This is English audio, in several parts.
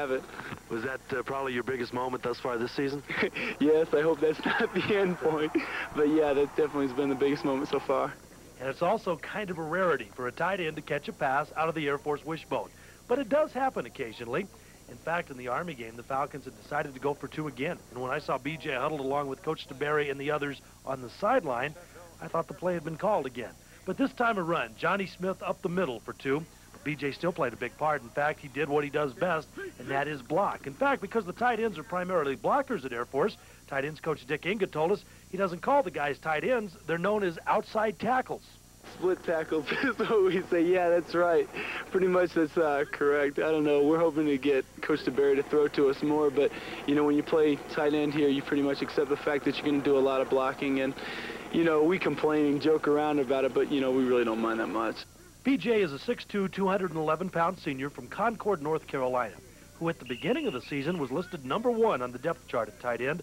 have it. Was that probably your biggest moment thus far this season? Yes, I hope that's not the end point. But yeah, that definitely has been the biggest moment so far. And it's also kind of a rarity for a tight end to catch a pass out of the Air Force wishbone. But it does happen occasionally. In fact, in the Army game, the Falcons had decided to go for two again. And when I saw B.J. huddled along with Coach Deberry and the others on the sideline, I thought the play had been called again. But this time a run, Johnny Smith up the middle for two. But B.J. still played a big part. In fact, he did what he does best, and that is block. In fact, because the tight ends are primarily blockers at Air Force, tight ends coach Dick Inga told us he doesn't call the guys tight ends. They're known as outside tackles. Split tackles is what we say. Yeah, that's right. Pretty much that's correct. I don't know. We're hoping to get Coach DeBerry to throw to us more, but, you know, when you play tight end here, you pretty much accept the fact that you're going to do a lot of blocking. And, you know, we complain and joke around about it, but, you know, we really don't mind that much. BJ is a 6'2", 211-pound senior from Concord, North Carolina, who at the beginning of the season was listed #1 on the depth chart at tight end,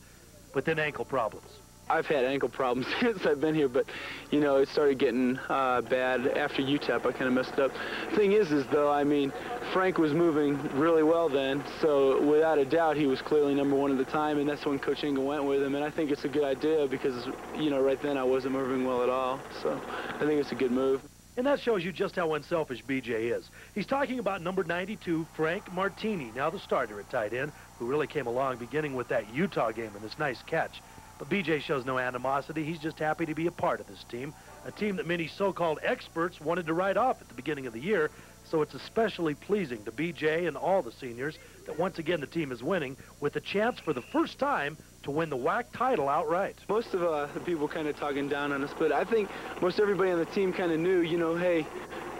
but then ankle problems. I've had ankle problems since I've been here, but, you know, it started getting bad after UTEP. I kind of messed up. Thing is though, I mean, Frank was moving really well then, so without a doubt, he was clearly #1 at the time, and that's when Coach Inga went with him. And I think it's a good idea because, you know, right then I wasn't moving well at all, so I think it's a good move. And that shows you just how unselfish BJ is. He's talking about number 92, Frank Martini, now the starter at tight end, who really came along beginning with that Utah game and this nice catch. But BJ shows no animosity. He's just happy to be a part of this team, a team that many so-called experts wanted to write off at the beginning of the year. So it's especially pleasing to BJ and all the seniors that once again the team is winning with a chance for the first time to win the WAC title outright. Most of the people kind of talking down on us, but I think most everybody on the team kind of knew, you know, hey,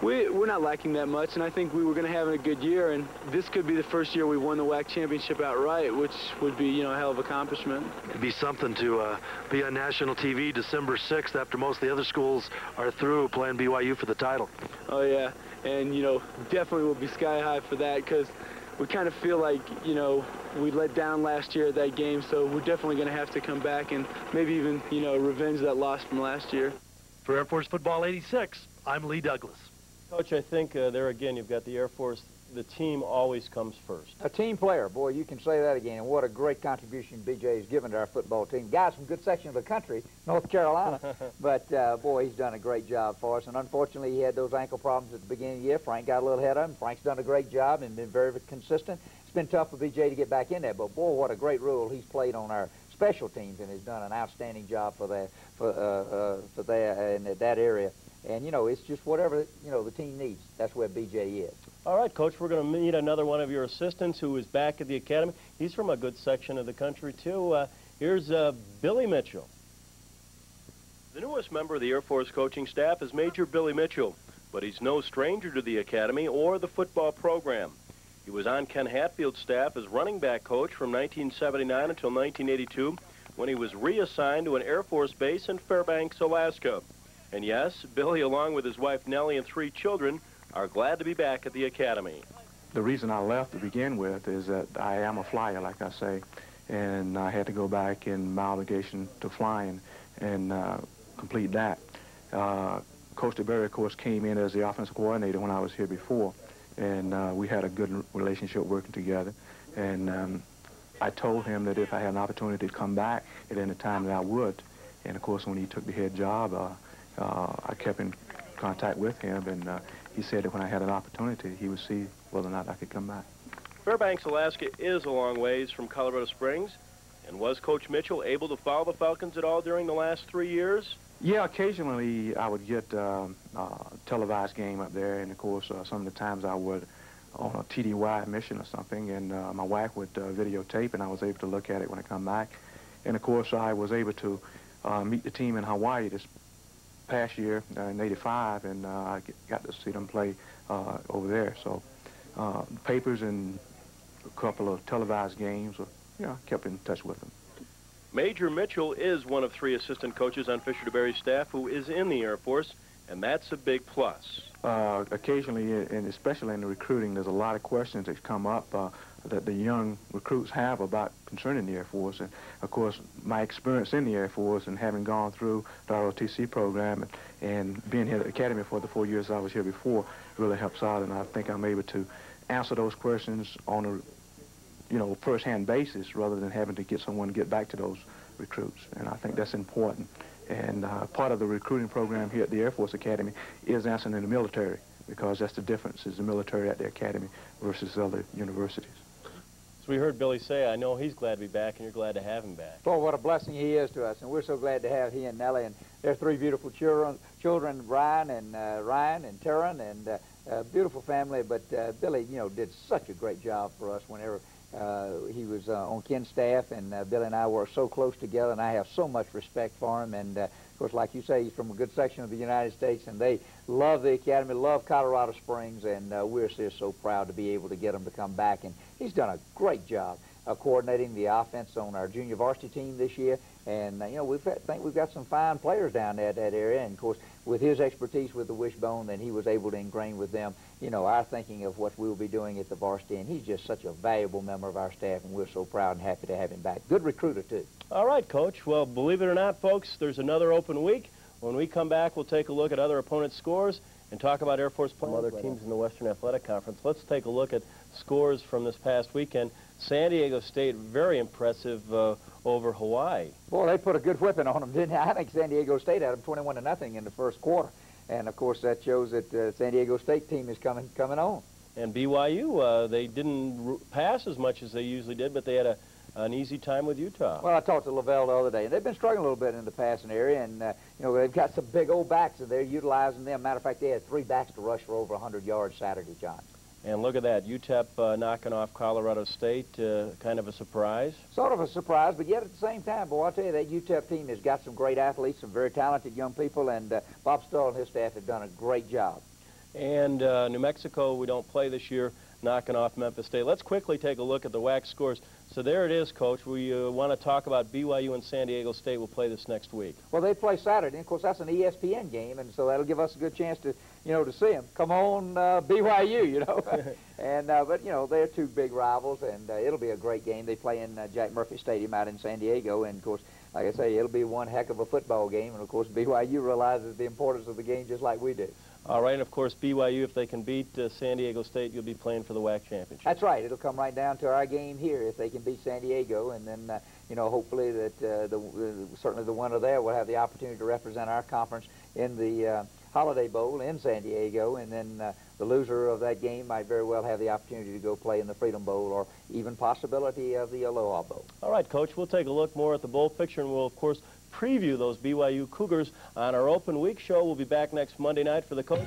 we're not lacking that much, and I think we were going to have a good year, and this could be the first year we won the WAC championship outright, which would be, you know, a hell of an accomplishment. It'd be something to be on national TV December 6th after most of the other schools are through playing BYU for the title. Oh, yeah, and, you know, definitely will be sky high for that because we kind of feel like, you know, we let down last year at that game, so we're definitely going to have to come back and maybe even, you know, revenge that loss from last year. For Air Force Football 86, I'm Lee Douglas. Coach, I think there again you've got the Air Force. The team always comes first. A team player, boy, you can say that again. And what a great contribution BJ has given to our football team. Guys from a good section of the country, North Carolina. But, boy, he's done a great job for us. And unfortunately, he had those ankle problems at the beginning of the year. Frank got a little ahead of him. Frank's done a great job and been very consistent. It's been tough for BJ to get back in there. But, boy, what a great role he's played on our special teams and has done an outstanding job for that, in that area. And, you know, it's just whatever, you know, the team needs. That's where BJ is. All right, Coach, we're going to meet another one of your assistants who is back at the academy. He's from a good section of the country, too. Here's Billy Mitchell. The newest member of the Air Force coaching staff is Major Billy Mitchell, but he's no stranger to the academy or the football program. He was on Ken Hatfield's staff as running back coach from 1979 until 1982, when he was reassigned to an Air Force base in Fairbanks, Alaska. And yes, Billy, along with his wife Nellie and 3 children, are glad to be back at the academy. The reason I left to begin with is that I am a flyer, like I say, and I had to go back in my obligation to flying and complete that. Coach DeBerry, of course, came in as the offensive coordinator when I was here before, and we had a good relationship working together. And I told him that if I had an opportunity to come back at any time that I would. And, of course, when he took the head job, I kept in contact with him, and he said that when I had an opportunity, he would see whether or not I could come back. Fairbanks, Alaska is a long ways from Colorado Springs. And was Coach Mitchell able to follow the Falcons at all during the last 3 years? Yeah, occasionally I would get a televised game up there, and, of course, some of the times I would on a TDY mission or something, and my wife would videotape, and I was able to look at it when I come back. And, of course, I was able to meet the team in Hawaii this past year in '85, and I got to see them play over there. So papers and a couple of televised games, you know, kept in touch with them. Major Mitchell is one of 3 assistant coaches on Fisher DeBerry's staff who is in the Air Force, and that's a big plus. Occasionally, and especially in the recruiting, there's a lot of questions that come up that the young recruits have about concerning the Air Force. And, of course, my experience in the Air Force and having gone through the ROTC program and being here at the Academy for the 4 years I was here before really helps out, and I think I'm able to answer those questions on a you know, first-hand basis rather than having to get someone to get back to those recruits. And I think that's important. And part of the recruiting program here at the Air Force Academy is answering in the military, because that's the difference, is the military at the academy versus other universities. As we heard Billy say, I know he's glad to be back, and you're glad to have him back. Boy, what a blessing he is to us, and we're so glad to have he and Nellie and their three beautiful children, Ryan and Taryn, and a beautiful family. But Billy, you know, did such a great job for us whenever he was on Ken's staff, and Billy and I were so close together, and I have so much respect for him. And of course, like you say, he's from a good section of the United States, and they love the academy, love Colorado Springs, and we're just so proud to be able to get him to come back. And he's done a great job of coordinating the offense on our junior varsity team this year. And you know, I think we've got some fine players down there at that area. And of course, with his expertise with the wishbone, then he was able to ingrain with them, you know, our thinking of what we'll be doing at the varsity. And he's just such a valuable member of our staff, and we're so proud and happy to have him back. Good recruiter too. All right, Coach. Well, believe it or not, folks, there's another open week. When we come back, we'll take a look at other opponents' scores and talk about Air Force plans. Other teams in the Western Athletic Conference. Let's take a look at scores from this past weekend. San Diego State, very impressive over Hawaii. Boy, they put a good whipping on them, didn't they? I think San Diego State had them 21-0 in the first quarter. And, of course, that shows that San Diego State team is coming on. And BYU, they didn't pass as much as they usually did, but they had an easy time with Utah. Well, I talked to Lavelle the other day, and they've been struggling a little bit in the passing area, and, you know, they've got some big old backs, and they're utilizing them. Matter of fact, they had 3 backs to rush for over 100 yards Saturday, John. And look at that, UTEP knocking off Colorado State, kind of a surprise. Sort of a surprise, but yet at the same time, boy, I'll tell you, that UTEP team has got some great athletes, some very talented young people, and Bob Stull and his staff have done a great job. And New Mexico, we don't play this year, knocking off Memphis State. Let's quickly take a look at the WAC scores. So there it is, Coach. We want to talk about BYU and San Diego State. We'll play this next week. Well, they play Saturday, and of course that's an ESPN game, and so that'll give us a good chance to, you know, to see them. Come on, BYU, you know. And but you know, they're 2 big rivals, and it'll be a great game. They play in Jack Murphy Stadium out in San Diego, and of course, like I say, it'll be one heck of a football game. And of course, BYU realizes the importance of the game just like we do. All right, and of course, BYU, if they can beat San Diego State, you'll be playing for the WAC championship. That's right. It'll come right down to our game here if they can beat San Diego, and then you know, hopefully that certainly the winner there will have the opportunity to represent our conference in the Holiday Bowl in San Diego, and then the loser of that game might very well have the opportunity to go play in the Freedom Bowl or even possibility of the Aloha Bowl. All right, Coach, we'll take a look more at the bowl picture, and we'll, of course, preview those BYU Cougars on our open week show. We'll be back next Monday night for the coach.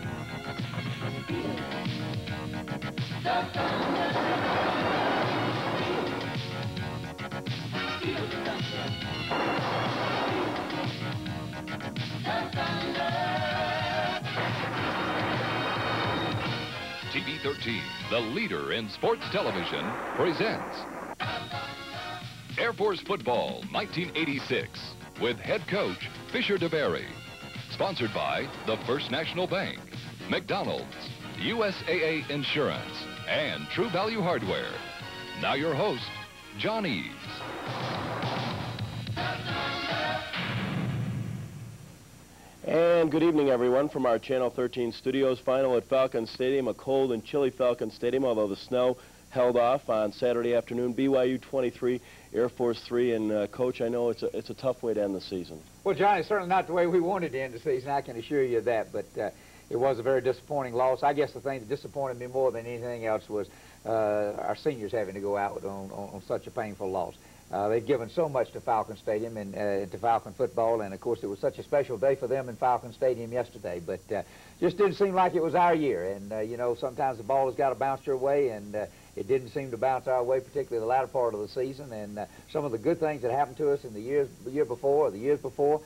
TV 13, the leader in sports television, presents Air Force Football 1986 with head coach Fisher Deberry. Sponsored by the First National Bank, McDonald's, USAA Insurance, and True Value Hardware. Now your host, John Eves. And good evening, everyone, from our Channel 13 studios. Final at Falcons Stadium, a cold and chilly Falcons Stadium, although the snow held off on Saturday afternoon. BYU 23, Air Force 3, and Coach, I know it's a tough way to end the season. Well, John, it's certainly not the way we wanted to end the season, I can assure you of that, but it was a very disappointing loss. I guess the thing that disappointed me more than anything else was our seniors having to go out on such a painful loss. They've given so much to Falcon Stadium and to Falcon football, and of course it was such a special day for them in Falcon Stadium yesterday, but just didn't seem like it was our year. And you know, sometimes the ball has got to bounce your way, and it didn't seem to bounce our way, particularly the latter part of the season. And some of the good things that happened to us in the year before, or the years before,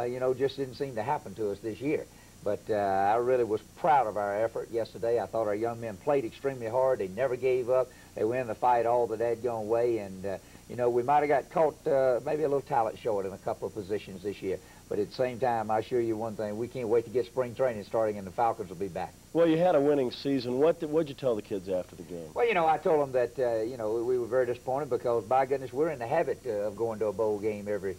you know, just didn't seem to happen to us this year. But I really was proud of our effort yesterday. I thought our young men played extremely hard. They never gave up. They went in the fight all the dadgone way, and you know, we might have got caught maybe a little talent short in a couple of positions this year. But at the same time, I assure you one thing, we can't wait to get spring training starting, and the Falcons will be back. Well, you had a winning season. What'd you tell the kids after the game? Well, you know, I told them that, you know, we were very disappointed because, by goodness, we're in the habit of going to a bowl game every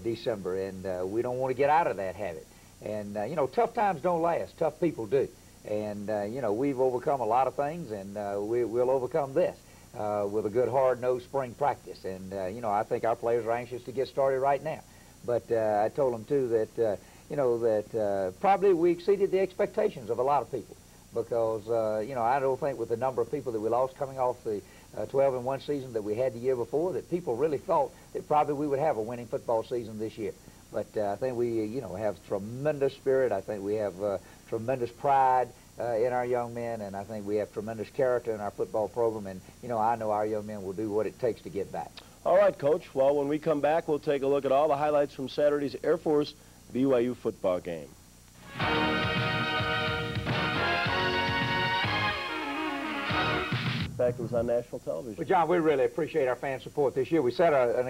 December, and we don't want to get out of that habit. And, you know, tough times don't last. Tough people do. And, you know, we've overcome a lot of things, and we'll overcome this. with a good hard-nosed spring practice. And, you know, I think our players are anxious to get started right now. But I told them, too, that, you know, that probably we exceeded the expectations of a lot of people. Because, you know, I don't think with the number of people that we lost coming off the 12-1 season that we had the year before, that people really thought that probably we would have a winning football season this year. But I think we, you know, have tremendous spirit. I think we have tremendous pride in our young men, and I think we have tremendous character in our football program. And, you know our young men will do what it takes to get back. All right, Coach. Well, when we come back, we'll take a look at all the highlights from Saturday's Air Force BYU football game. In fact, it was on national television. Well, John, we really appreciate our fan support this year. We set an